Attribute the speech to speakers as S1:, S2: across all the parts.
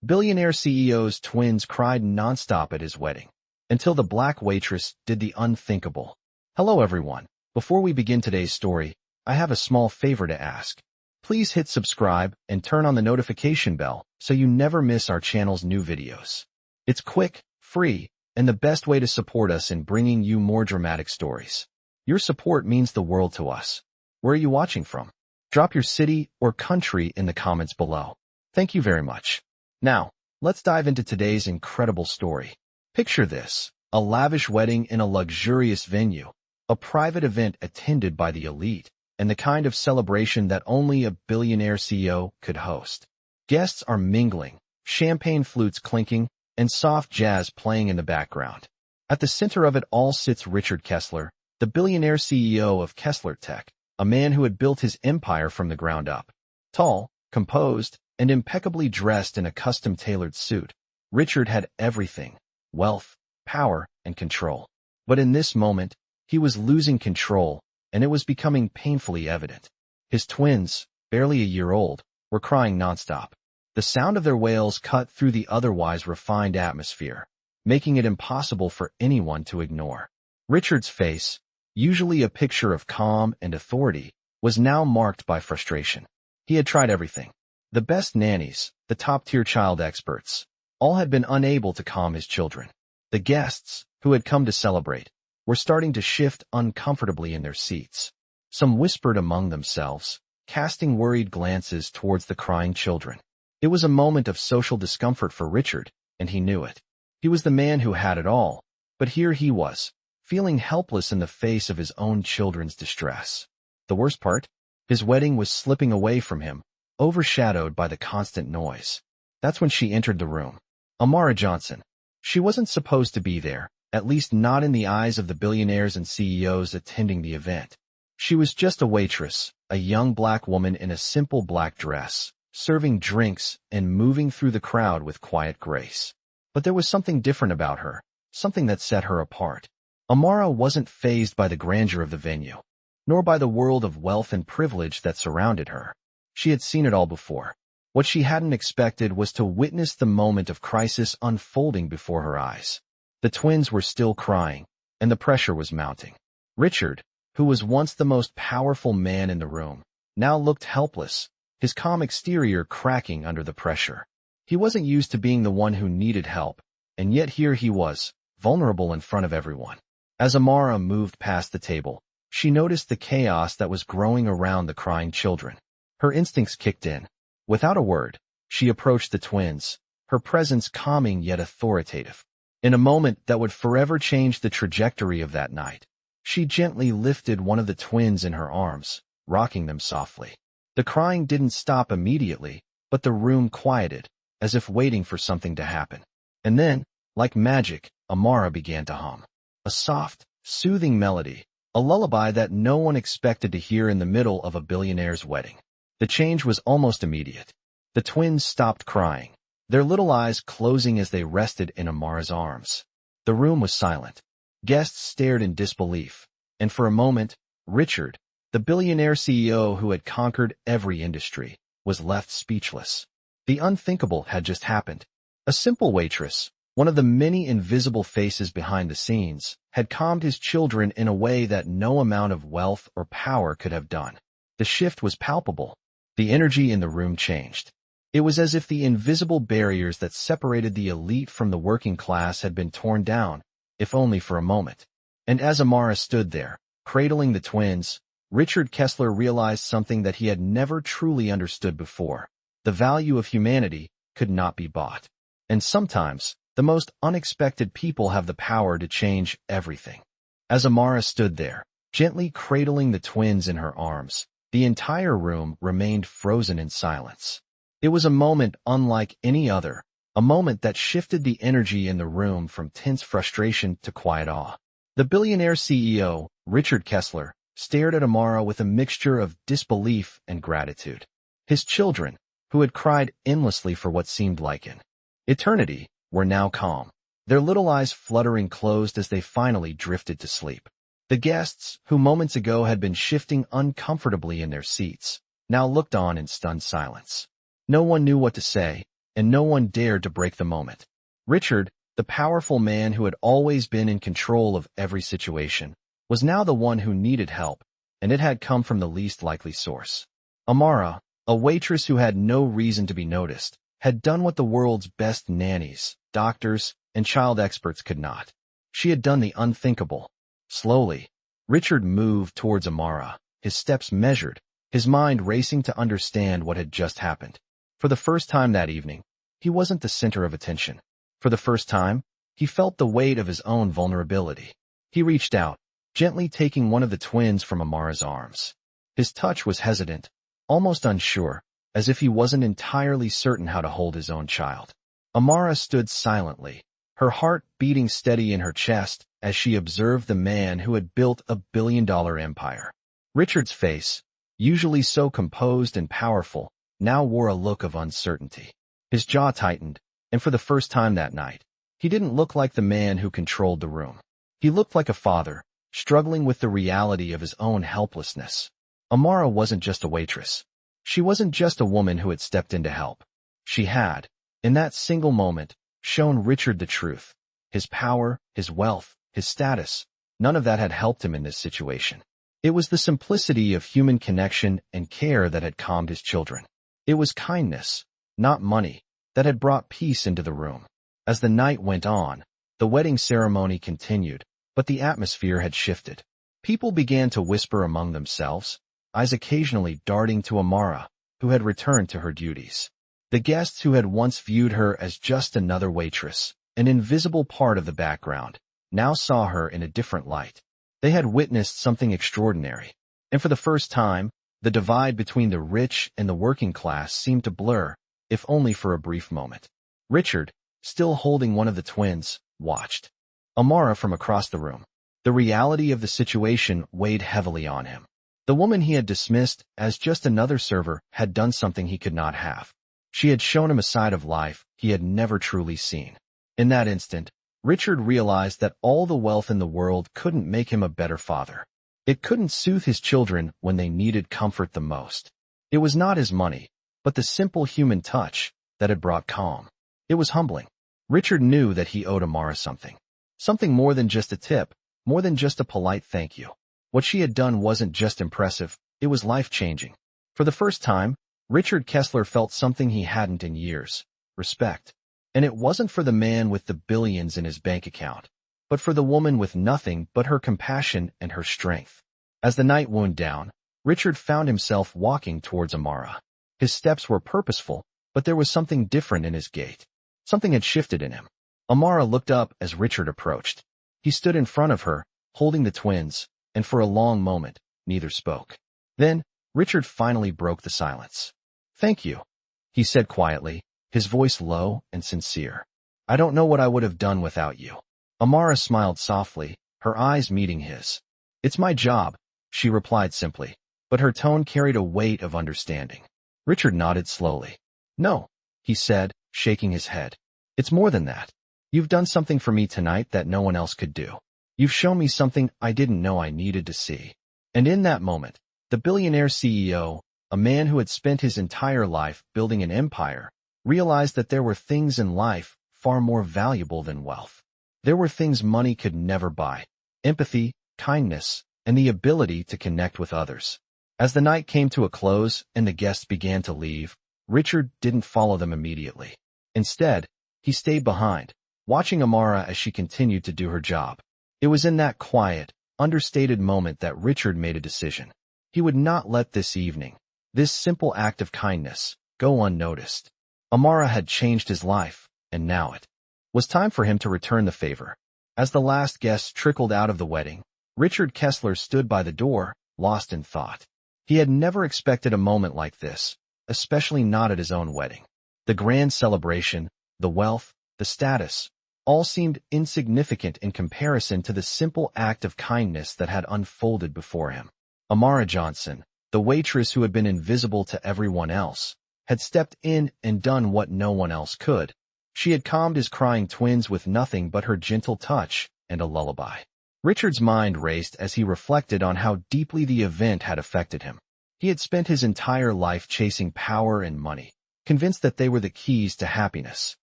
S1: Billionaire CEO's twins cried nonstop at his wedding, until the black waitress did the unthinkable. Hello everyone. Before we begin today's story, I have a small favor to ask. Please hit subscribe and turn on the notification bell so you never miss our channel's new videos. It's quick, free, and the best way to support us in bringing you more dramatic stories. Your support means the world to us. Where are you watching from? Drop your city or country in the comments below. Thank you very much. Now, let's dive into today's incredible story. Picture this, a lavish wedding in a luxurious venue, a private event attended by the elite, and the kind of celebration that only a billionaire CEO could host. Guests are mingling, champagne flutes clinking, and soft jazz playing in the background. At the center of it all sits Richard Kessler, the billionaire CEO of KeslertTech, a man who had built his empire from the ground up. Tall, composed, and impeccably dressed in a custom-tailored suit, Richard had everything: wealth, power, and control. But in this moment, he was losing control, and it was becoming painfully evident. His twins, barely a year old, were crying nonstop. The sound of their wails cut through the otherwise refined atmosphere, making it impossible for anyone to ignore. Richard's face, usually a picture of calm and authority, was now marked by frustration. He had tried everything. The best nannies, the top-tier child experts, all had been unable to calm his children. The guests, who had come to celebrate, were starting to shift uncomfortably in their seats. Some whispered among themselves, casting worried glances towards the crying children. It was a moment of social discomfort for Richard, and he knew it. He was the man who had it all, but here he was, feeling helpless in the face of his own children's distress. The worst part? His wedding was slipping away from him, overshadowed by the constant noise. That's when she entered the room. Amara Johnson. She wasn't supposed to be there, at least not in the eyes of the billionaires and CEOs attending the event. She was just a waitress, a young black woman in a simple black dress, serving drinks and moving through the crowd with quiet grace. But there was something different about her, something that set her apart. Amara wasn't fazed by the grandeur of the venue, nor by the world of wealth and privilege that surrounded her. She had seen it all before. What she hadn't expected was to witness the moment of crisis unfolding before her eyes. The twins were still crying, and the pressure was mounting. Richard, who was once the most powerful man in the room, now looked helpless, his calm exterior cracking under the pressure. He wasn't used to being the one who needed help, and yet here he was, vulnerable in front of everyone. As Amara moved past the table, she noticed the chaos that was growing around the crying children. Her instincts kicked in. Without a word, she approached the twins, her presence calming yet authoritative. In a moment that would forever change the trajectory of that night, she gently lifted one of the twins in her arms, rocking them softly. The crying didn't stop immediately, but the room quieted, as if waiting for something to happen. And then, like magic, Amara began to hum. A soft, soothing melody, a lullaby that no one expected to hear in the middle of a billionaire's wedding. The change was almost immediate. The twins stopped crying, their little eyes closing as they rested in Amara's arms. The room was silent. Guests stared in disbelief, and for a moment, Richard, the billionaire CEO who had conquered every industry, was left speechless. The unthinkable had just happened. A simple waitress, one of the many invisible faces behind the scenes, had calmed his children in a way that no amount of wealth or power could have done. The shift was palpable. The energy in the room changed. It was as if the invisible barriers that separated the elite from the working class had been torn down, if only for a moment. And as Amara stood there, cradling the twins, Richard Kessler realized something that he had never truly understood before. The value of humanity could not be bought. And sometimes, the most unexpected people have the power to change everything. As Amara stood there, gently cradling the twins in her arms, the entire room remained frozen in silence. It was a moment unlike any other, a moment that shifted the energy in the room from tense frustration to quiet awe. The billionaire CEO, Richard Kessler, stared at Amara with a mixture of disbelief and gratitude. His children, who had cried endlessly for what seemed like an eternity, were now calm, their little eyes fluttering closed as they finally drifted to sleep. The guests, who moments ago had been shifting uncomfortably in their seats, now looked on in stunned silence. No one knew what to say, and no one dared to break the moment. Richard, the powerful man who had always been in control of every situation, was now the one who needed help, and it had come from the least likely source. Amara, a waitress who had no reason to be noticed, had done what the world's best nannies, doctors, and child experts could not. She had done the unthinkable. Slowly, Richard moved towards Amara, his steps measured, his mind racing to understand what had just happened. For the first time that evening, he wasn't the center of attention. For the first time, he felt the weight of his own vulnerability. He reached out, gently taking one of the twins from Amara's arms. His touch was hesitant, almost unsure, as if he wasn't entirely certain how to hold his own child. Amara stood silently, her heart beating steady in her chest as she observed the man who had built a billion-dollar empire. Richard's face, usually so composed and powerful, now wore a look of uncertainty. His jaw tightened, and for the first time that night, he didn't look like the man who controlled the room. He looked like a father, struggling with the reality of his own helplessness. Amara wasn't just a waitress. She wasn't just a woman who had stepped in to help. She had, in that single moment, shown Richard the truth. His power, his wealth, his status, none of that had helped him in this situation. It was the simplicity of human connection and care that had calmed his children. It was kindness, not money, that had brought peace into the room. As the night went on, the wedding ceremony continued, but the atmosphere had shifted. People began to whisper among themselves, eyes occasionally darting to Amara, who had returned to her duties. The guests who had once viewed her as just another waitress, an invisible part of the background, now saw her in a different light. They had witnessed something extraordinary, and for the first time, the divide between the rich and the working class seemed to blur, if only for a brief moment. Richard, still holding one of the twins, watched Amara from across the room. The reality of the situation weighed heavily on him. The woman he had dismissed as just another server had done something he could not have. She had shown him a side of life he had never truly seen. In that instant, Richard realized that all the wealth in the world couldn't make him a better father. It couldn't soothe his children when they needed comfort the most. It was not his money, but the simple human touch that had brought calm. It was humbling. Richard knew that he owed Amara something. Something more than just a tip, more than just a polite thank you. What she had done wasn't just impressive, it was life-changing. For the first time, Richard Kessler felt something he hadn't in years: respect. And it wasn't for the man with the billions in his bank account, but for the woman with nothing but her compassion and her strength. As the night wound down, Richard found himself walking towards Amara. His steps were purposeful, but there was something different in his gait. Something had shifted in him. Amara looked up as Richard approached. He stood in front of her, holding the twins, and for a long moment, neither spoke. Then, Richard finally broke the silence. "Thank you," he said quietly, his voice low and sincere. "I don't know what I would have done without you." Amara smiled softly, her eyes meeting his. "It's my job," she replied simply, but her tone carried a weight of understanding. Richard nodded slowly. "No," he said, shaking his head. "It's more than that. You've done something for me tonight that no one else could do. You've shown me something I didn't know I needed to see." And in that moment, the billionaire CEO, a man who had spent his entire life building an empire, realized that there were things in life far more valuable than wealth. There were things money could never buy: empathy, kindness, and the ability to connect with others. As the night came to a close and the guests began to leave, Richard didn't follow them immediately. Instead, he stayed behind, watching Amara as she continued to do her job. It was in that quiet, understated moment that Richard made a decision. He would not let this evening, this simple act of kindness, go unnoticed. Amara had changed his life, and now it was time for him to return the favor. As the last guests trickled out of the wedding, Richard Kessler stood by the door, lost in thought. He had never expected a moment like this, especially not at his own wedding. The grand celebration, the wealth, the status, all seemed insignificant in comparison to the simple act of kindness that had unfolded before him. Amara Johnson, the waitress who had been invisible to everyone else, had stepped in and done what no one else could. She had calmed his crying twins with nothing but her gentle touch and a lullaby. Richard's mind raced as he reflected on how deeply the event had affected him. He had spent his entire life chasing power and money, convinced that they were the keys to happiness.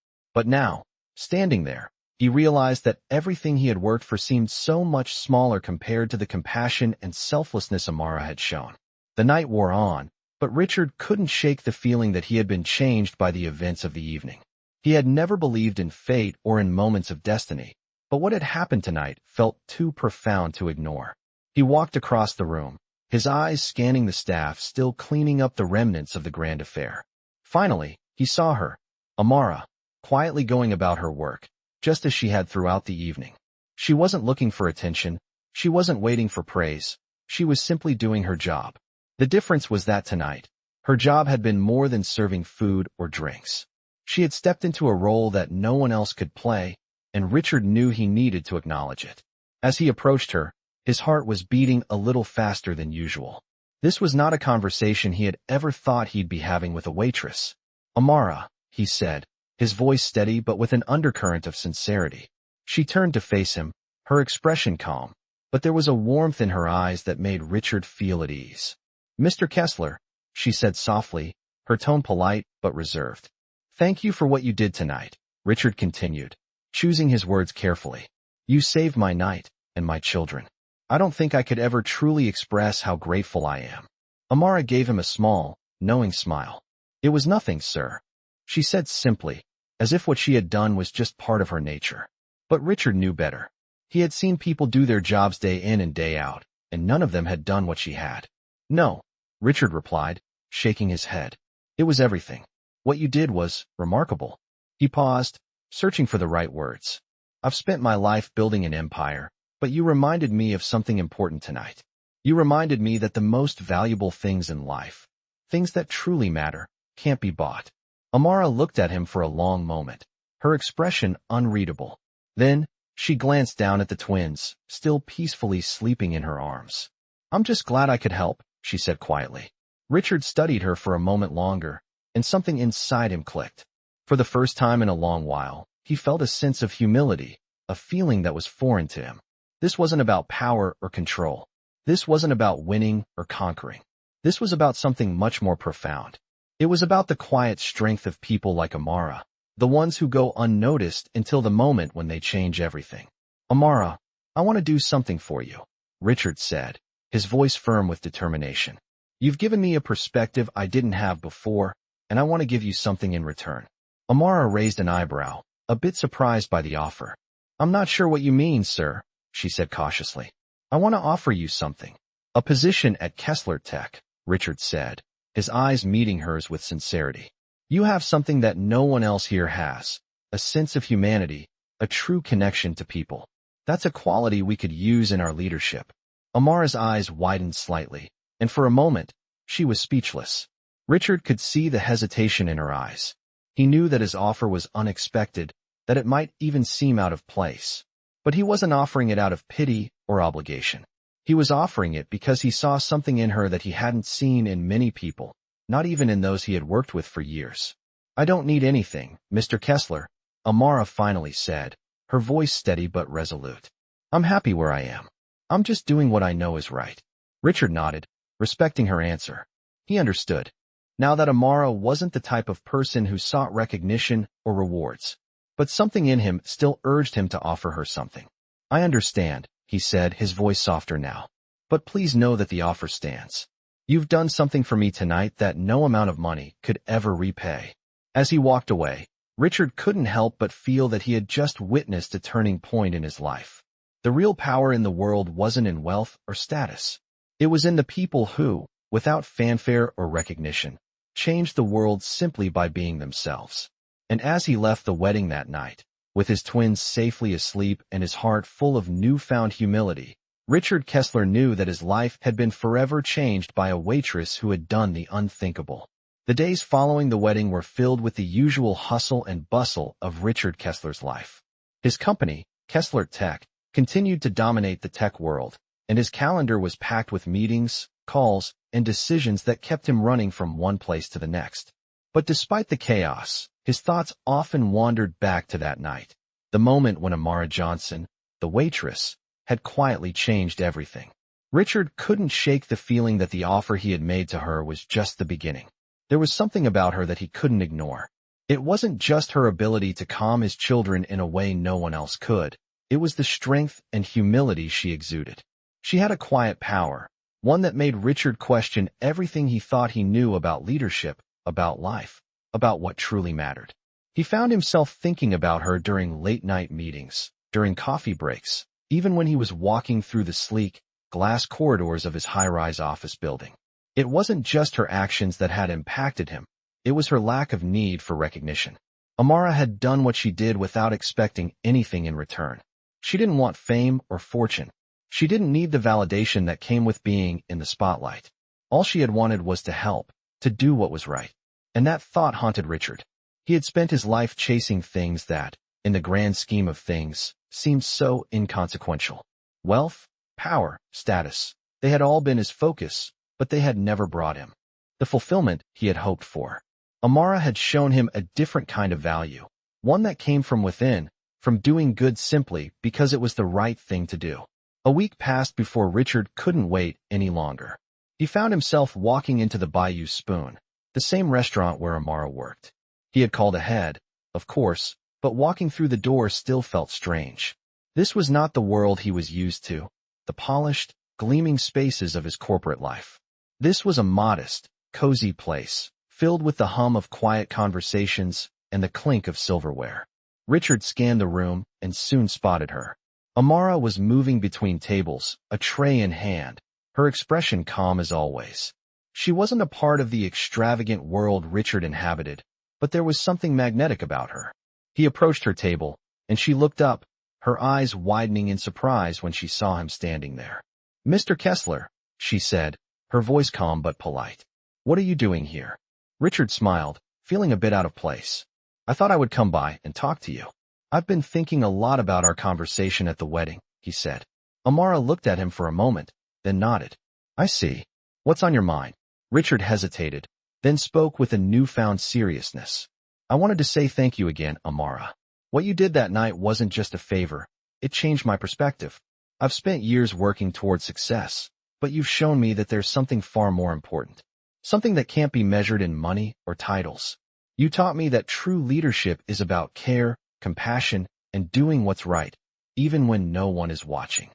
S1: But now, standing there, he realized that everything he had worked for seemed so much smaller compared to the compassion and selflessness Amara had shown. The night wore on, but Richard couldn't shake the feeling that he had been changed by the events of the evening. He had never believed in fate or in moments of destiny, but what had happened tonight felt too profound to ignore. He walked across the room, his eyes scanning the staff still cleaning up the remnants of the grand affair. Finally, he saw her, Amara, quietly going about her work, just as she had throughout the evening. She wasn't looking for attention, she wasn't waiting for praise, she was simply doing her job. The difference was that tonight, her job had been more than serving food or drinks. She had stepped into a role that no one else could play, and Richard knew he needed to acknowledge it. As he approached her, his heart was beating a little faster than usual. This was not a conversation he had ever thought he'd be having with a waitress. "Amara," he said, his voice steady but with an undercurrent of sincerity. She turned to face him, her expression calm, but there was a warmth in her eyes that made Richard feel at ease. "Mr. Kessler," she said softly, her tone polite but reserved. "Thank you for what you did tonight," Richard continued, choosing his words carefully. "You saved my night, and my children. I don't think I could ever truly express how grateful I am." Amara gave him a small, knowing smile. "It was nothing, sir," she said simply, as if what she had done was just part of her nature. But Richard knew better. He had seen people do their jobs day in and day out, and none of them had done what she had. "No," Richard replied, shaking his head. "It was everything. What you did was remarkable." He paused, searching for the right words. "I've spent my life building an empire, but you reminded me of something important tonight. You reminded me that the most valuable things in life, things that truly matter, can't be bought." Amara looked at him for a long moment, her expression unreadable. Then, she glanced down at the twins, still peacefully sleeping in her arms. "I'm just glad I could help," she said quietly. Richard studied her for a moment longer, and something inside him clicked. For the first time in a long while, he felt a sense of humility, a feeling that was foreign to him. This wasn't about power or control. This wasn't about winning or conquering. This was about something much more profound. It was about the quiet strength of people like Amara, the ones who go unnoticed until the moment when they change everything. "Amara, I want to do something for you," Richard said, his voice firm with determination. "You've given me a perspective I didn't have before, and I want to give you something in return." Amara raised an eyebrow, a bit surprised by the offer. "I'm not sure what you mean, sir," she said cautiously. "I want to offer you something. A position at KeslertTech," Richard said, his eyes meeting hers with sincerity. "You have something that no one else here has, a sense of humanity, a true connection to people. That's a quality we could use in our leadership." Amara's eyes widened slightly, and for a moment, she was speechless. Richard could see the hesitation in her eyes. He knew that his offer was unexpected, that it might even seem out of place. But he wasn't offering it out of pity or obligation. He was offering it because he saw something in her that he hadn't seen in many people, not even in those he had worked with for years. "I don't need anything, Mr. Kessler," Amara finally said, her voice steady but resolute. "I'm happy where I am. I'm just doing what I know is right." Richard nodded, respecting her answer. He understood. Now that Amara wasn't the type of person who sought recognition or rewards. But something in him still urged him to offer her something. "I understand," he said, his voice softer now. "But please know that the offer stands. You've done something for me tonight that no amount of money could ever repay." As he walked away, Richard couldn't help but feel that he had just witnessed a turning point in his life. The real power in the world wasn't in wealth or status. It was in the people who, without fanfare or recognition, changed the world simply by being themselves. And as he left the wedding that night, with his twins safely asleep and his heart full of newfound humility, Richard Kessler knew that his life had been forever changed by a waitress who had done the unthinkable. The days following the wedding were filled with the usual hustle and bustle of Richard Kessler's life. His company, KeslertTech, continued to dominate the tech world, and his calendar was packed with meetings, calls, and decisions that kept him running from one place to the next. But despite the chaos, his thoughts often wandered back to that night, the moment when Amara Johnson, the waitress, had quietly changed everything. Richard couldn't shake the feeling that the offer he had made to her was just the beginning. There was something about her that he couldn't ignore. It wasn't just her ability to calm his children in a way no one else could. It was the strength and humility she exuded. She had a quiet power, one that made Richard question everything he thought he knew about leadership, about life, about what truly mattered. He found himself thinking about her during late-night meetings, during coffee breaks, even when he was walking through the sleek, glass corridors of his high-rise office building. It wasn't just her actions that had impacted him. It was her lack of need for recognition. Amara had done what she did without expecting anything in return. She didn't want fame or fortune. She didn't need the validation that came with being in the spotlight. All she had wanted was to help, to do what was right. And that thought haunted Richard. He had spent his life chasing things that, in the grand scheme of things, seemed so inconsequential. Wealth, power, status, they had all been his focus, but they had never brought him the fulfillment he had hoped for. Amara had shown him a different kind of value, one that came from within, from doing good simply because it was the right thing to do. A week passed before Richard couldn't wait any longer. He found himself walking into the Bayou Spoon, the same restaurant where Amara worked. He had called ahead, of course, but walking through the door still felt strange. This was not the world he was used to, the polished, gleaming spaces of his corporate life. This was a modest, cozy place, filled with the hum of quiet conversations and the clink of silverware. Richard scanned the room and soon spotted her. Amara was moving between tables, a tray in hand, her expression calm as always. She wasn't a part of the extravagant world Richard inhabited, but there was something magnetic about her. He approached her table, and she looked up, her eyes widening in surprise when she saw him standing there. "Mr. Kessler," she said, her voice calm but polite. "What are you doing here?" Richard smiled, feeling a bit out of place. "I thought I would come by and talk to you. I've been thinking a lot about our conversation at the wedding," he said. Amara looked at him for a moment, then nodded. "I see. What's on your mind?" Richard hesitated, then spoke with a newfound seriousness. "I wanted to say thank you again, Amara. What you did that night wasn't just a favor. It changed my perspective. I've spent years working towards success, but you've shown me that there's something far more important. Something that can't be measured in money or titles. You taught me that true leadership is about care, compassion, and doing what's right, even when no one is watching."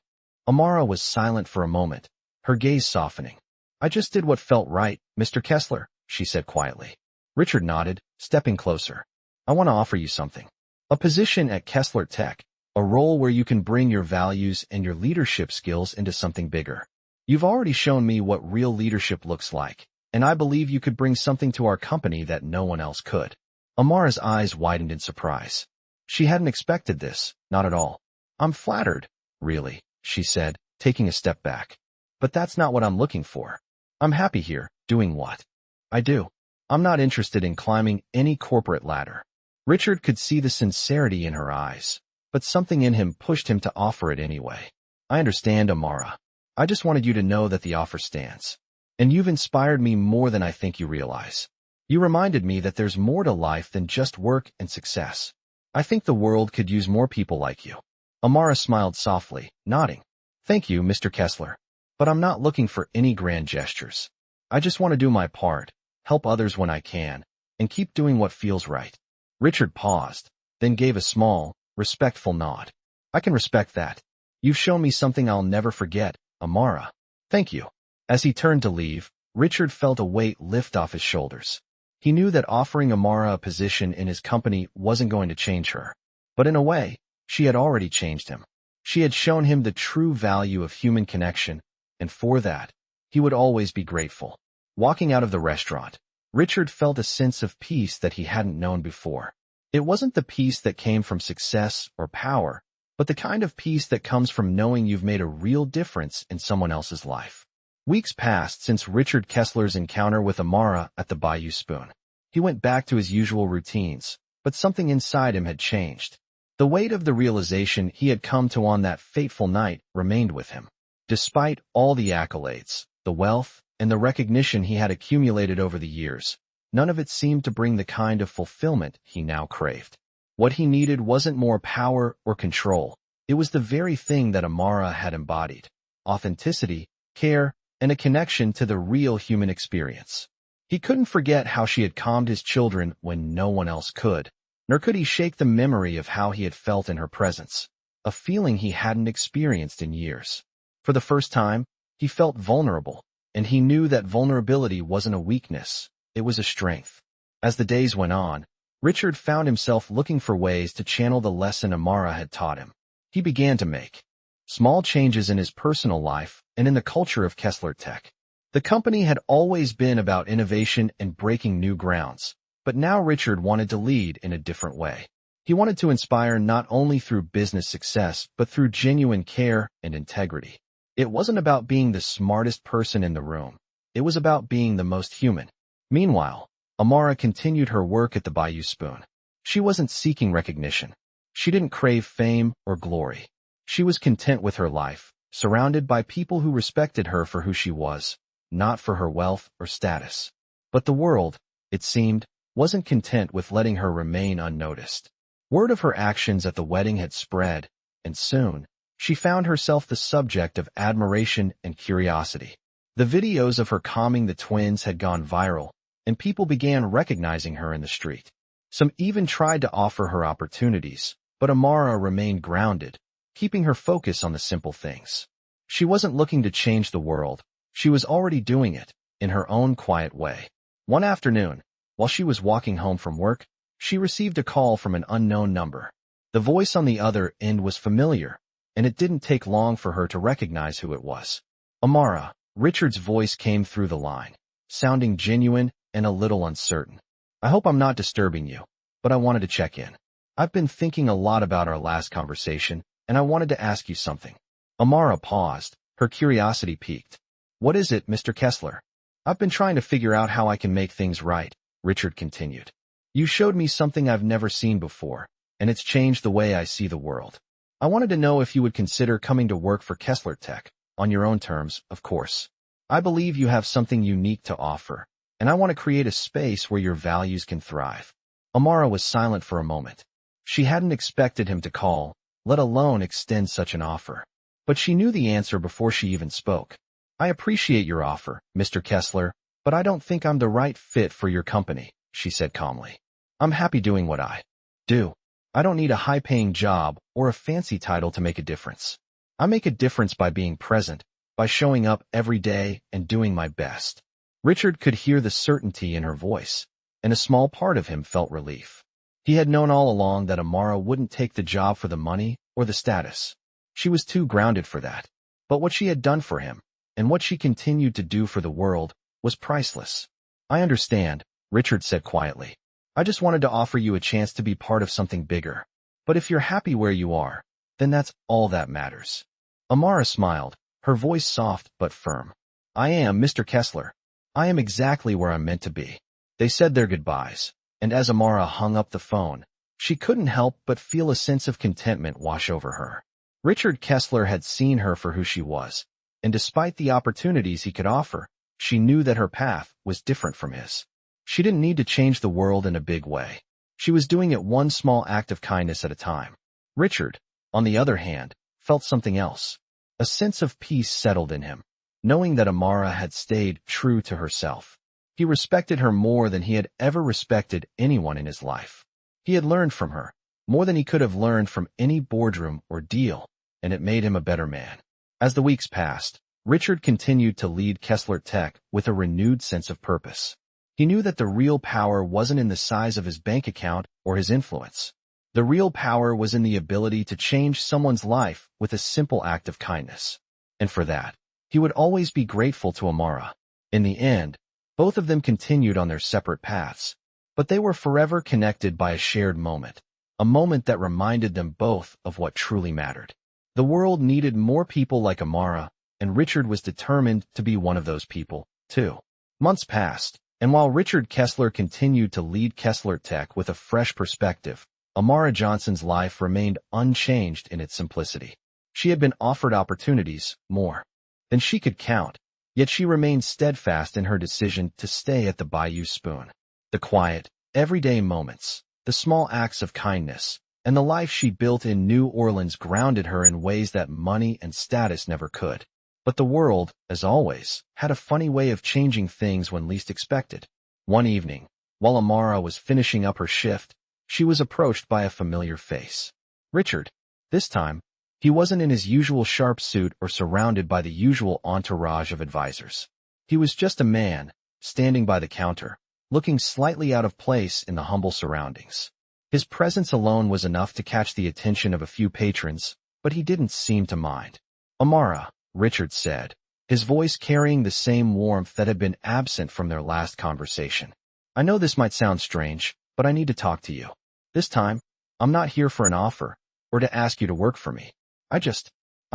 S1: Amara was silent for a moment, her gaze softening. "I just did what felt right, Mr. Kessler," she said quietly. Richard nodded, stepping closer. "I want to offer you something. A position at KeslertTech, a role where you can bring your values and your leadership skills into something bigger. You've already shown me what real leadership looks like, and I believe you could bring something to our company that no one else could." Amara's eyes widened in surprise. She hadn't expected this, not at all. "I'm flattered, really," she said, taking a step back. "But that's not what I'm looking for. I'm happy here, doing what I do. I'm not interested in climbing any corporate ladder." Richard could see the sincerity in her eyes, but something in him pushed him to offer it anyway. "I understand, Amara. I just wanted you to know that the offer stands. And you've inspired me more than I think you realize. You reminded me that there's more to life than just work and success. I think the world could use more people like you." Amara smiled softly, nodding. "Thank you, Mr. Kessler. But I'm not looking for any grand gestures. I just want to do my part, help others when I can, and keep doing what feels right." Richard paused, then gave a small, respectful nod. "I can respect that. You've shown me something I'll never forget, Amara. Thank you." As he turned to leave, Richard felt a weight lift off his shoulders. He knew that offering Amara a position in his company wasn't going to change her. But in a way, she had already changed him. She had shown him the true value of human connection, and for that, he would always be grateful. Walking out of the restaurant, Richard felt a sense of peace that he hadn't known before. It wasn't the peace that came from success or power, but the kind of peace that comes from knowing you've made a real difference in someone else's life. Weeks passed since Richard Kessler's encounter with Amara at the Bayou Spoon. He went back to his usual routines, but something inside him had changed. The weight of the realization he had come to on that fateful night remained with him. Despite all the accolades, the wealth, and the recognition he had accumulated over the years, none of it seemed to bring the kind of fulfillment he now craved. What he needed wasn't more power or control. It was the very thing that Amara had embodied: authenticity, care, and a connection to the real human experience. He couldn't forget how she had calmed his children when no one else could, nor could he shake the memory of how he had felt in her presence, a feeling he hadn't experienced in years. For the first time, he felt vulnerable, and he knew that vulnerability wasn't a weakness, it was a strength. As the days went on, Richard found himself looking for ways to channel the lesson Amara had taught him. He began to make small changes in his personal life and in the culture of KeslertTech. The company had always been about innovation and breaking new grounds, but now Richard wanted to lead in a different way. He wanted to inspire not only through business success, but through genuine care and integrity. It wasn't about being the smartest person in the room. It was about being the most human. Meanwhile, Amara continued her work at the Bayou Spoon. She wasn't seeking recognition. She didn't crave fame or glory. She was content with her life, surrounded by people who respected her for who she was, not for her wealth or status. But the world, it seemed, wasn't content with letting her remain unnoticed. Word of her actions at the wedding had spread, and soon, she found herself the subject of admiration and curiosity. The videos of her calming the twins had gone viral, and people began recognizing her in the street. Some even tried to offer her opportunities, but Amara remained grounded, keeping her focus on the simple things. She wasn't looking to change the world. She was already doing it, in her own quiet way. One afternoon, while she was walking home from work, she received a call from an unknown number. The voice on the other end was familiar, and it didn't take long for her to recognize who it was. Amara, Richard's voice came through the line, sounding genuine and a little uncertain. I hope I'm not disturbing you, but I wanted to check in. I've been thinking a lot about our last conversation, and I wanted to ask you something. Amara paused, her curiosity piqued. What is it, Mr. Kessler? I've been trying to figure out how I can make things right, Richard continued. You showed me something I've never seen before, and it's changed the way I see the world. I wanted to know if you would consider coming to work for KeslertTech, on your own terms, of course. I believe you have something unique to offer, and I want to create a space where your values can thrive. Amara was silent for a moment. She hadn't expected him to call, let alone extend such an offer. But she knew the answer before she even spoke. I appreciate your offer, Mr. Kessler, but I don't think I'm the right fit for your company, she said calmly. I'm happy doing what I do. I don't need a high-paying job or a fancy title to make a difference. I make a difference by being present, by showing up every day and doing my best. Richard could hear the certainty in her voice, and a small part of him felt relief. He had known all along that Amara wouldn't take the job for the money or the status. She was too grounded for that. But what she had done for him, and what she continued to do for the world, was priceless. I understand, Richard said quietly. I just wanted to offer you a chance to be part of something bigger. But if you're happy where you are, then that's all that matters. Amara smiled, her voice soft but firm. I am Mr. Kessler. I am exactly where I'm meant to be. They said their goodbyes, and as Amara hung up the phone, she couldn't help but feel a sense of contentment wash over her. Richard Kessler had seen her for who she was, and despite the opportunities he could offer, she knew that her path was different from his. She didn't need to change the world in a big way. She was doing it one small act of kindness at a time. Richard, on the other hand, felt something else. A sense of peace settled in him, knowing that Amara had stayed true to herself. He respected her more than he had ever respected anyone in his life. He had learned from her, more than he could have learned from any boardroom or deal, and it made him a better man. As the weeks passed, Richard continued to lead KeslertTech with a renewed sense of purpose. He knew that the real power wasn't in the size of his bank account or his influence. The real power was in the ability to change someone's life with a simple act of kindness. And for that, he would always be grateful to Amara. In the end, both of them continued on their separate paths, but they were forever connected by a shared moment, a moment that reminded them both of what truly mattered. The world needed more people like Amara, and Richard was determined to be one of those people, too. Months passed, and while Richard Kessler continued to lead KeslertTech with a fresh perspective, Amara Johnson's life remained unchanged in its simplicity. She had been offered opportunities, more than she could count, yet she remained steadfast in her decision to stay at the Bayou Spoon. The quiet, everyday moments, the small acts of kindness, and the life she built in New Orleans grounded her in ways that money and status never could. But the world, as always, had a funny way of changing things when least expected. One evening, while Amara was finishing up her shift, she was approached by a familiar face. Richard. This time, he wasn't in his usual sharp suit or surrounded by the usual entourage of advisors. He was just a man, standing by the counter, looking slightly out of place in the humble surroundings. His presence alone was enough to catch the attention of a few patrons, but he didn't seem to mind. Amara, Richard said, his voice carrying the same warmth that had been absent from their last conversation. I know this might sound strange, but I need to talk to you. This time, I'm not here for an offer, or to ask you to work for me. I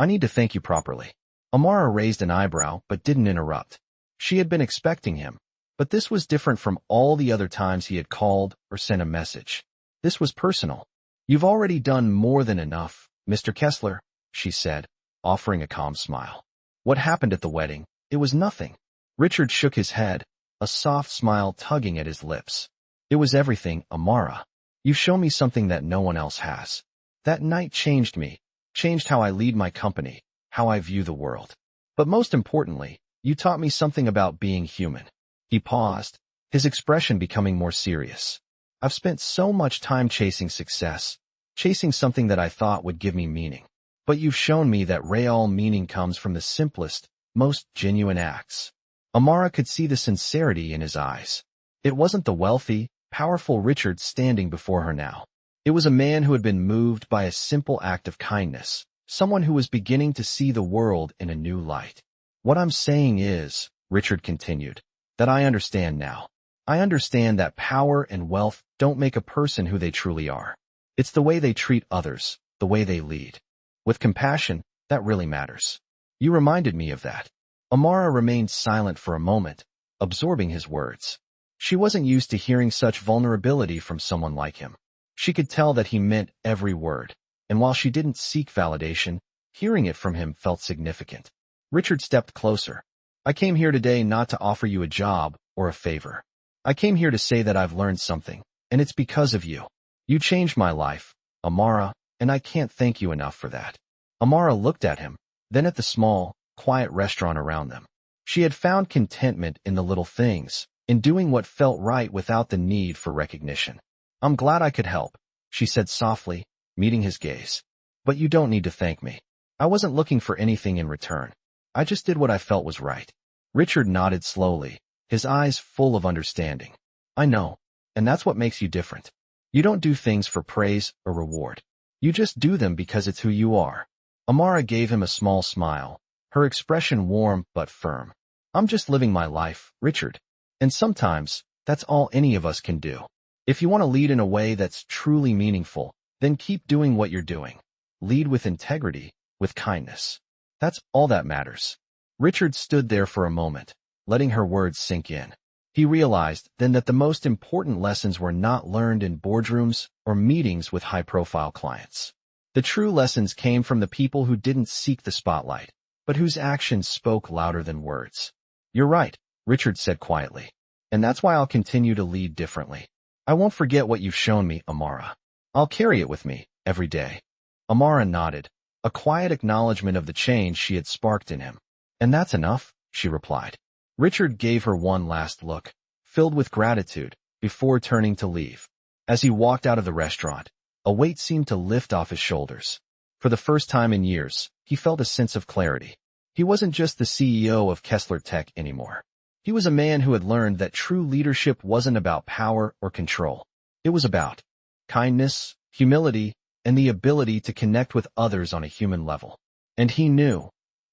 S1: need to thank you properly. Amara raised an eyebrow but didn't interrupt. She had been expecting him, but this was different from all the other times he had called or sent a message. This was personal. You've already done more than enough, Mr. Kessler, she said, offering a calm smile. What happened at the wedding? It was nothing. Richard shook his head, a soft smile tugging at his lips. It was everything, Amara. You've shown me something that no one else has. That night changed me, changed how I lead my company, how I view the world. But most importantly, you taught me something about being human. He paused, his expression becoming more serious. I've spent so much time chasing success, chasing something that I thought would give me meaning. But you've shown me that real meaning comes from the simplest, most genuine acts. Amara could see the sincerity in his eyes. It wasn't the wealthy, powerful Richard standing before her now. It was a man who had been moved by a simple act of kindness, someone who was beginning to see the world in a new light. What I'm saying is, Richard continued, that I understand now. I understand that power and wealth don't make a person who they truly are. It's the way they treat others, the way they lead. With compassion, that really matters. You reminded me of that. Amara remained silent for a moment, absorbing his words. She wasn't used to hearing such vulnerability from someone like him. She could tell that he meant every word, and while she didn't seek validation, hearing it from him felt significant. Richard stepped closer. I came here today not to offer you a job or a favor. I came here to say that I've learned something, and it's because of you. You changed my life, Amara, and I can't thank you enough for that. Amara looked at him, then at the small, quiet restaurant around them. She had found contentment in the little things, in doing what felt right without the need for recognition. I'm glad I could help, she said softly, meeting his gaze. But you don't need to thank me. I wasn't looking for anything in return. I just did what I felt was right. Richard nodded slowly, his eyes full of understanding. I know, and that's what makes you different. You don't do things for praise or reward. You just do them because it's who you are. Amara gave him a small smile, her expression warm but firm. I'm just living my life, Richard. And sometimes, that's all any of us can do. If you want to lead in a way that's truly meaningful, then keep doing what you're doing. Lead with integrity, with kindness. That's all that matters. Richard stood there for a moment, letting her words sink in. He realized then that the most important lessons were not learned in boardrooms or meetings with high-profile clients. The true lessons came from the people who didn't seek the spotlight, but whose actions spoke louder than words. You're right, Richard said quietly. And that's why I'll continue to lead differently. I won't forget what you've shown me, Amara. I'll carry it with me, every day. Amara nodded, a quiet acknowledgement of the change she had sparked in him. And that's enough, she replied. Richard gave her one last look, filled with gratitude, before turning to leave. As he walked out of the restaurant, a weight seemed to lift off his shoulders. For the first time in years, he felt a sense of clarity. He wasn't just the CEO of KeslertTech anymore. He was a man who had learned that true leadership wasn't about power or control. It was about kindness, humility, and the ability to connect with others on a human level. And he knew,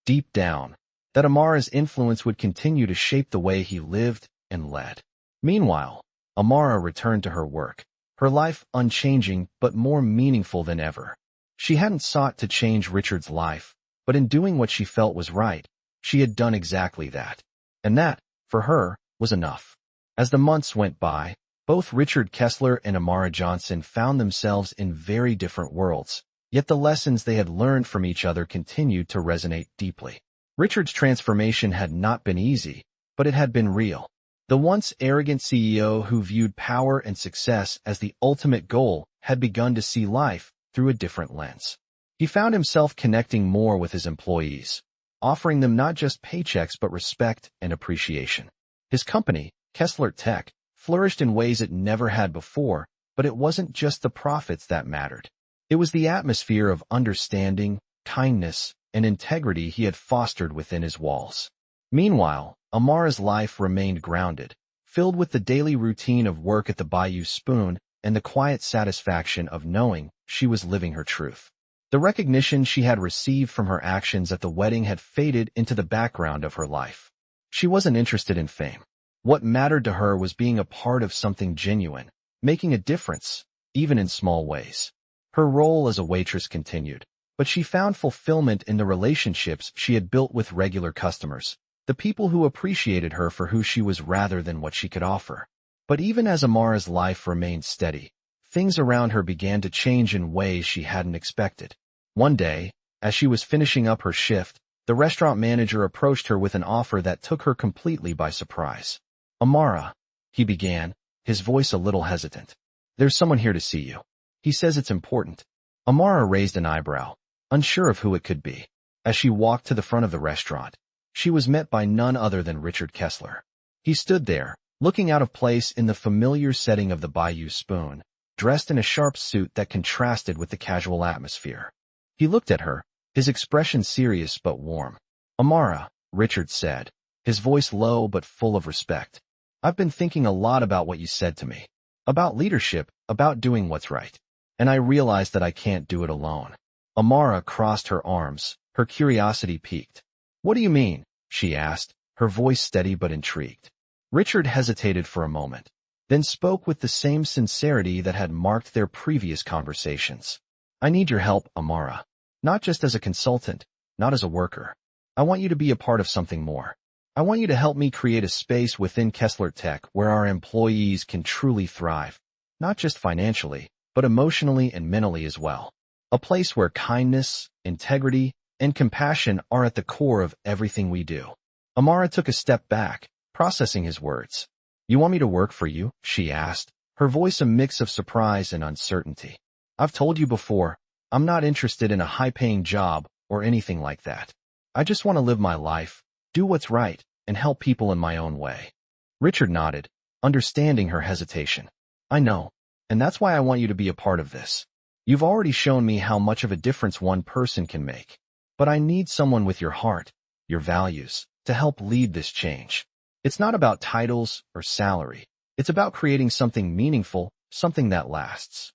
S1: deep down, that Amara's influence would continue to shape the way he lived and led. Meanwhile, Amara returned to her work, her life unchanging but more meaningful than ever. She hadn't sought to change Richard's life, but in doing what she felt was right, she had done exactly that. And that, for her, was enough. As the months went by, both Richard Kessler and Amara Johnson found themselves in very different worlds, yet the lessons they had learned from each other continued to resonate deeply. Richard's transformation had not been easy, but it had been real. The once arrogant CEO who viewed power and success as the ultimate goal had begun to see life through a different lens. He found himself connecting more with his employees, offering them not just paychecks but respect and appreciation. His company, KeslertTech, flourished in ways it never had before, but it wasn't just the profits that mattered. It was the atmosphere of understanding, kindness, and integrity he had fostered within his walls. Meanwhile, Amara's life remained grounded, filled with the daily routine of work at the Bayou Spoon and the quiet satisfaction of knowing she was living her truth. The recognition she had received from her actions at the wedding had faded into the background of her life. She wasn't interested in fame. What mattered to her was being a part of something genuine, making a difference, even in small ways. Her role as a waitress continued, but she found fulfillment in the relationships she had built with regular customers, the people who appreciated her for who she was rather than what she could offer. But even as Amara's life remained steady, things around her began to change in ways she hadn't expected. One day, as she was finishing up her shift, the restaurant manager approached her with an offer that took her completely by surprise. "Amara," he began, his voice a little hesitant. "There's someone here to see you. He says it's important." Amara raised an eyebrow, unsure of who it could be. As she walked to the front of the restaurant, she was met by none other than Richard Kessler. He stood there, looking out of place in the familiar setting of the Bayou Spoon, dressed in a sharp suit that contrasted with the casual atmosphere. He looked at her, his expression serious but warm. "Amara," Richard said, his voice low but full of respect. "I've been thinking a lot about what you said to me. About leadership, about doing what's right. And I realized that I can't do it alone." Amara crossed her arms, her curiosity piqued. "What do you mean?" she asked, her voice steady but intrigued. Richard hesitated for a moment, then spoke with the same sincerity that had marked their previous conversations. "I need your help, Amara. Not just as a consultant, not as a worker. I want you to be a part of something more. I want you to help me create a space within KeslertTech where our employees can truly thrive, not just financially, but emotionally and mentally as well. A place where kindness, integrity, and compassion are at the core of everything we do." Amara took a step back, processing his words. "You want me to work for you?" she asked, her voice a mix of surprise and uncertainty. "I've told you before, I'm not interested in a high-paying job or anything like that. I just want to live my life, do what's right, and help people in my own way." Richard nodded, understanding her hesitation. "I know, and that's why I want you to be a part of this. You've already shown me how much of a difference one person can make. But I need someone with your heart, your values, to help lead this change. It's not about titles or salary. It's about creating something meaningful, something that lasts."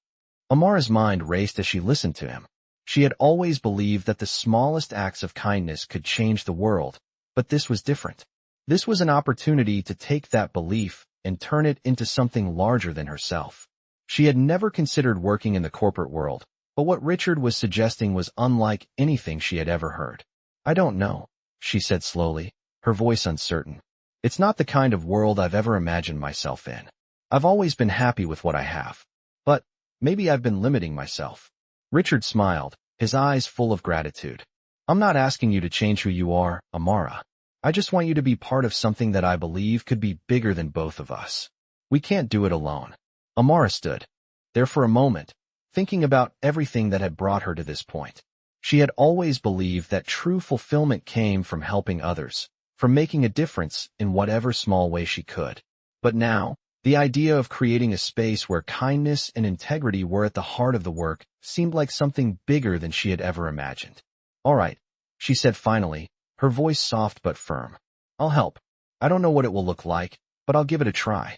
S1: Amara's mind raced as she listened to him. She had always believed that the smallest acts of kindness could change the world, but this was different. This was an opportunity to take that belief and turn it into something larger than herself. She had never considered working in the corporate world, but what Richard was suggesting was unlike anything she had ever heard. "I don't know," she said slowly, her voice uncertain. "It's not the kind of world I've ever imagined myself in. I've always been happy with what I have. But maybe I've been limiting myself." Richard smiled, his eyes full of gratitude. "I'm not asking you to change who you are, Amara. I just want you to be part of something that I believe could be bigger than both of us. We can't do it alone." Amara stood there for a moment, thinking about everything that had brought her to this point. She had always believed that true fulfillment came from helping others, from making a difference in whatever small way she could. But now, the idea of creating a space where kindness and integrity were at the heart of the work seemed like something bigger than she had ever imagined. "All right," she said finally, her voice soft but firm. "I'll help. I don't know what it will look like, but I'll give it a try."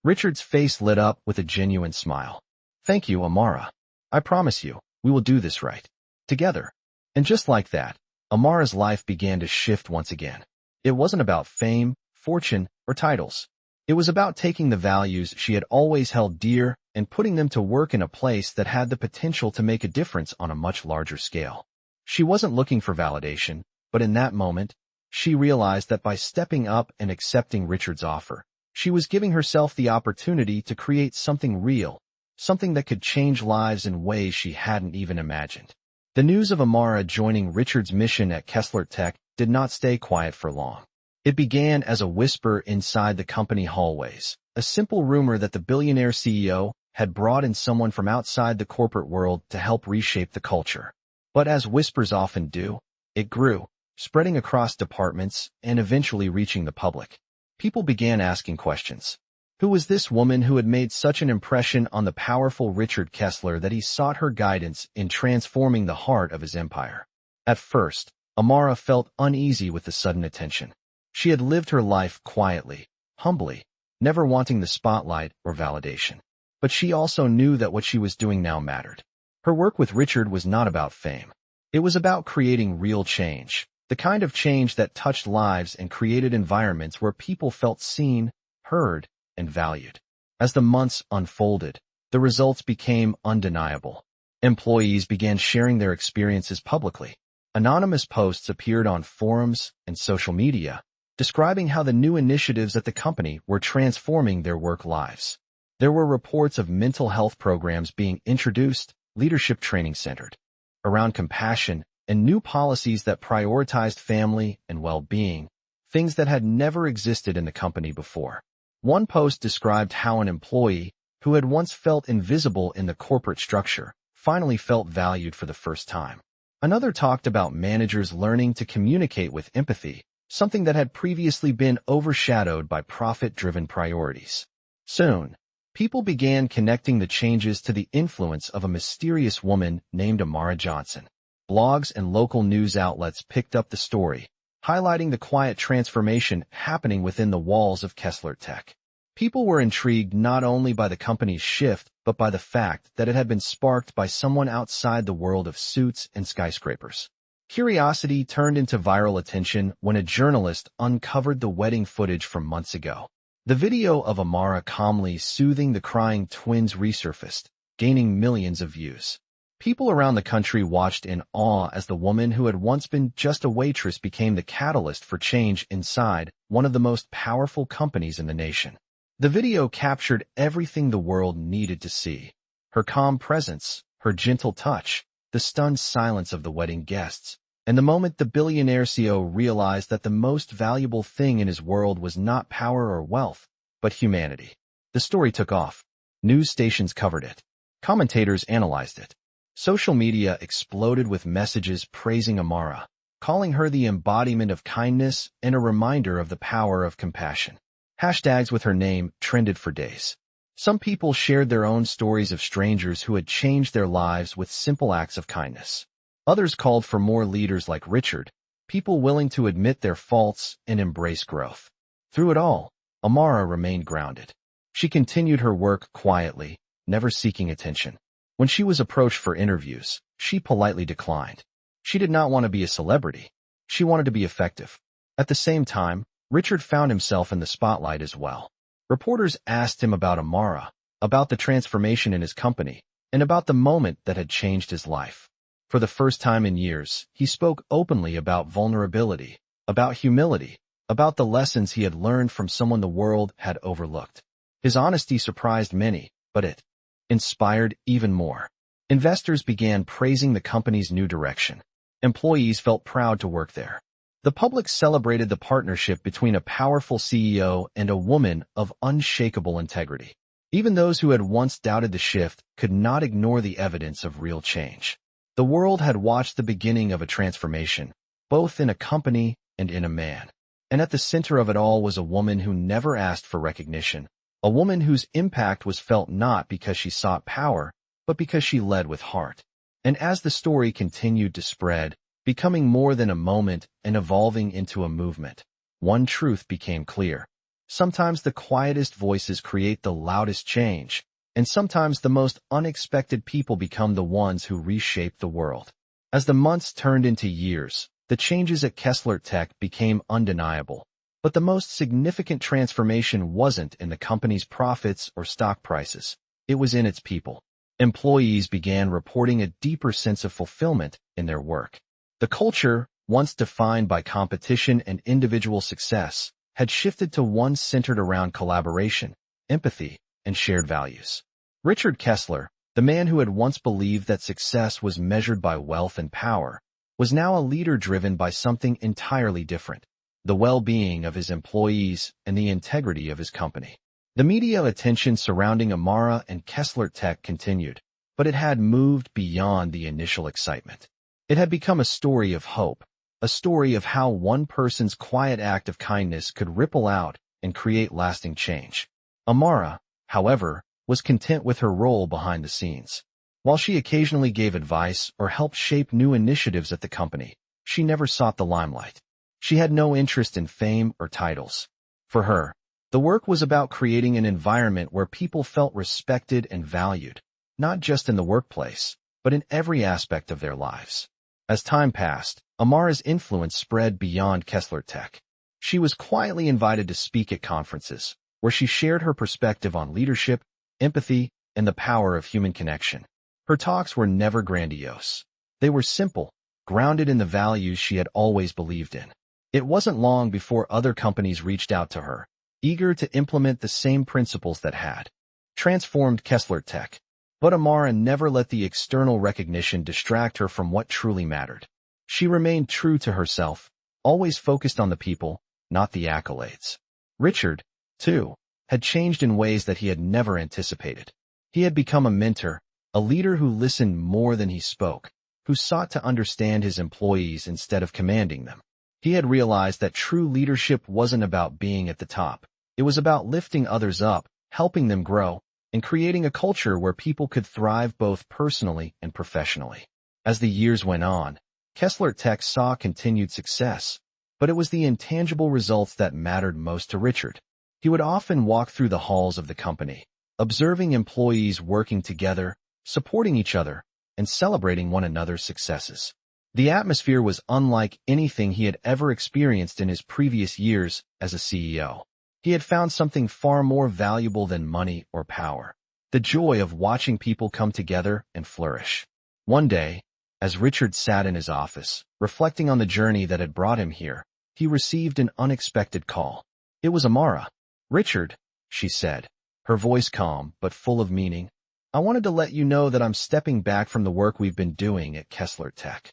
S1: Richard's face lit up with a genuine smile. "Thank you, Amara. I promise you, we will do this right. Together." And just like that, Amara's life began to shift once again. It wasn't about fame, fortune, or titles. It was about taking the values she had always held dear and putting them to work in a place that had the potential to make a difference on a much larger scale. She wasn't looking for validation, but in that moment, she realized that by stepping up and accepting Richard's offer, she was giving herself the opportunity to create something real, something that could change lives in ways she hadn't even imagined. The news of Amara joining Richard's mission at KeslertTech did not stay quiet for long. It began as a whisper inside the company hallways, a simple rumor that the Billionaire CEO had brought in someone from outside the corporate world to help reshape the culture. But as whispers often do, it grew, spreading across departments and eventually reaching the public. People began asking questions. Who was this woman who had made such an impression on the powerful Richard Kessler that he sought her guidance in transforming the heart of his empire? At first, Amara felt uneasy with the sudden attention. She had lived her life quietly, humbly, never wanting the spotlight or validation. But she also knew that what she was doing now mattered. Her work with Richard was not about fame. It was about creating real change, the kind of change that touched lives and created environments where people felt seen, heard, and valued. As the months unfolded, the results became undeniable. Employees began sharing their experiences publicly. Anonymous posts appeared on forums and social media, describing how the new initiatives at the company were transforming their work lives. There were reports of mental health programs being introduced, leadership training centered around compassion, and new policies that prioritized family and well-being, things that had never existed in the company before. One post described how an employee, who had once felt invisible in the corporate structure, finally felt valued for the first time. Another talked about managers learning to communicate with empathy, something that had previously been overshadowed by profit-driven priorities. Soon, people began connecting the changes to the influence of a mysterious woman named Amara Johnson. Blogs and local news outlets picked up the story, highlighting the quiet transformation happening within the walls of KeslertTech. People were intrigued not only by the company's shift, but by the fact that it had been sparked by someone outside the world of suits and skyscrapers. Curiosity turned into viral attention when a journalist uncovered the wedding footage from months ago. The video of Amara calmly soothing the crying twins resurfaced, gaining millions of views. People around the country watched in awe as the woman who had once been just a waitress became the catalyst for change inside one of the most powerful companies in the nation. The video captured everything the world needed to see: her calm presence, her gentle touch, the stunned silence of the wedding guests, and the moment the billionaire CEO realized that the most valuable thing in his world was not power or wealth, but humanity. The story took off. News stations covered it. Commentators analyzed it. Social media exploded with messages praising Amara, calling her the embodiment of kindness and a reminder of the power of compassion. Hashtags with her name trended for days. Some people shared their own stories of strangers who had changed their lives with simple acts of kindness. Others called for more leaders like Richard, people willing to admit their faults and embrace growth. Through it all, Amara remained grounded. She continued her work quietly, never seeking attention. When she was approached for interviews, she politely declined. She did not want to be a celebrity. She wanted to be effective. At the same time, Richard found himself in the spotlight as well. Reporters asked him about Amara, about the transformation in his company, and about the moment that had changed his life. For the first time in years, he spoke openly about vulnerability, about humility, about the lessons he had learned from someone the world had overlooked. His honesty surprised many, but it inspired even more. Investors began praising the company's new direction. Employees felt proud to work there. The public celebrated the partnership between a powerful CEO and a woman of unshakable integrity. Even those who had once doubted the shift could not ignore the evidence of real change. The world had watched the beginning of a transformation, both in a company and in a man. And at the center of it all was a woman who never asked for recognition, a woman whose impact was felt not because she sought power, but because she led with heart. And as the story continued to spread, becoming more than a moment and evolving into a movement, one truth became clear. Sometimes the quietest voices create the loudest change, and sometimes the most unexpected people become the ones who reshape the world. As the months turned into years, the changes at KeslertTech became undeniable. But the most significant transformation wasn't in the company's profits or stock prices. It was in its people. Employees began reporting a deeper sense of fulfillment in their work. The culture, once defined by competition and individual success, had shifted to one centered around collaboration, empathy, and shared values. Richard Kessler, the man who had once believed that success was measured by wealth and power, was now a leader driven by something entirely different: the well-being of his employees and the integrity of his company. The media attention surrounding Amara and KeslertTech continued, but it had moved beyond the initial excitement. It had become a story of hope, a story of how one person's quiet act of kindness could ripple out and create lasting change. Amara, however, was content with her role behind the scenes. While she occasionally gave advice or helped shape new initiatives at the company, she never sought the limelight. She had no interest in fame or titles. For her, the work was about creating an environment where people felt respected and valued, not just in the workplace, but in every aspect of their lives. As time passed, Amara's influence spread beyond KeslertTech. She was quietly invited to speak at conferences, where she shared her perspective on leadership, empathy, and the power of human connection. Her talks were never grandiose. They were simple, grounded in the values she had always believed in. It wasn't long before other companies reached out to her, eager to implement the same principles that had transformed KeslertTech. But Amara never let the external recognition distract her from what truly mattered. She remained true to herself, always focused on the people, not the accolades. Richard, too, had changed in ways that he had never anticipated. He had become a mentor, a leader who listened more than he spoke, who sought to understand his employees instead of commanding them. He had realized that true leadership wasn't about being at the top. It was about lifting others up, helping them grow, and creating a culture where people could thrive both personally and professionally. As the years went on, KeslertTech saw continued success, but it was the intangible results that mattered most to Richard. He would often walk through the halls of the company, observing employees working together, supporting each other, and celebrating one another's successes. The atmosphere was unlike anything he had ever experienced in his previous years as a CEO. He had found something far more valuable than money or power: the joy of watching people come together and flourish. One day, as Richard sat in his office, reflecting on the journey that had brought him here, he received an unexpected call. It was Amara. "Richard," she said, her voice calm but full of meaning, "I wanted to let you know that I'm stepping back from the work we've been doing at KeslertTech."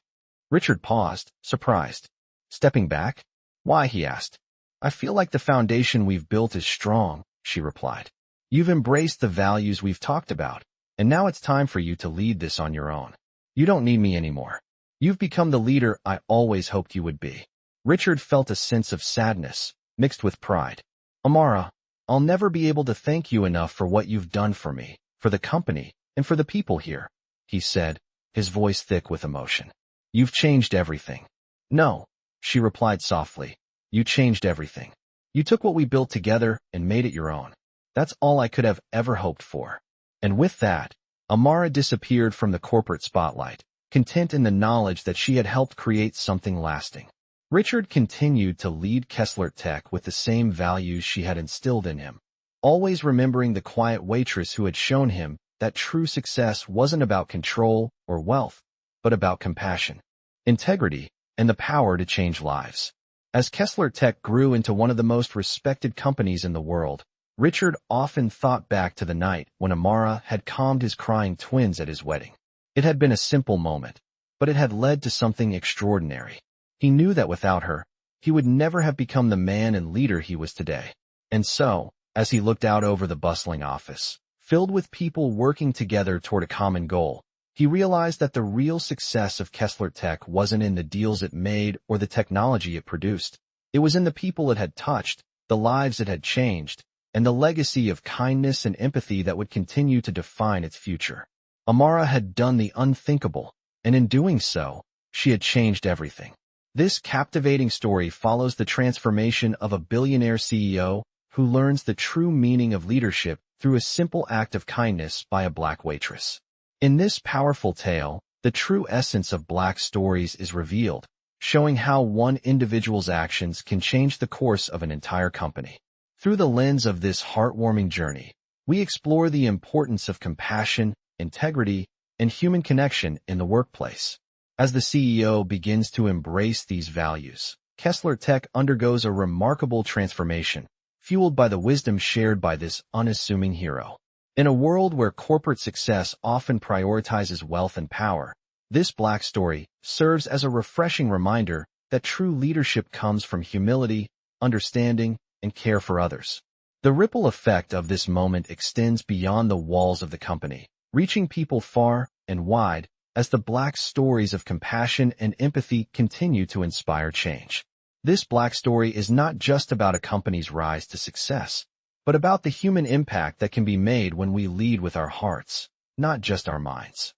S1: Richard paused, surprised. "Stepping back? Why?" he asked. "I feel like the foundation we've built is strong," she replied. "You've embraced the values we've talked about, and now it's time for you to lead this on your own. You don't need me anymore. You've become the leader I always hoped you would be." Richard felt a sense of sadness, mixed with pride. "Amara, I'll never be able to thank you enough for what you've done for me, for the company, and for the people here," he said, his voice thick with emotion. "You've changed everything." "No," she replied softly. "You changed everything. You took what we built together and made it your own. That's all I could have ever hoped for." And with that, Amara disappeared from the corporate spotlight, content in the knowledge that she had helped create something lasting. Richard continued to lead KeslertTech with the same values she had instilled in him, always remembering the quiet waitress who had shown him that true success wasn't about control or wealth, but about compassion, integrity, and the power to change lives. As KeslertTech grew into one of the most respected companies in the world, Richard often thought back to the night when Amara had calmed his crying twins at his wedding. It had been a simple moment, but it had led to something extraordinary. He knew that without her, he would never have become the man and leader he was today. And so, as he looked out over the bustling office, filled with people working together toward a common goal, he realized that the real success of KeslertTech wasn't in the deals it made or the technology it produced. It was in the people it had touched, the lives it had changed, and the legacy of kindness and empathy that would continue to define its future. Amara had done the unthinkable, and in doing so, she had changed everything. This captivating story follows the transformation of a billionaire CEO who learns the true meaning of leadership through a simple act of kindness by a black waitress. In this powerful tale, the true essence of Black stories is revealed, showing how one individual's actions can change the course of an entire company. Through the lens of this heartwarming journey, we explore the importance of compassion, integrity, and human connection in the workplace. As the CEO begins to embrace these values, KeslertTech undergoes a remarkable transformation, fueled by the wisdom shared by this unassuming hero. In a world where corporate success often prioritizes wealth and power, this Black story serves as a refreshing reminder that true leadership comes from humility, understanding, and care for others. The ripple effect of this moment extends beyond the walls of the company, reaching people far and wide as the Black stories of compassion and empathy continue to inspire change. This Black story is not just about a company's rise to success, but about the human impact that can be made when we lead with our hearts, not just our minds.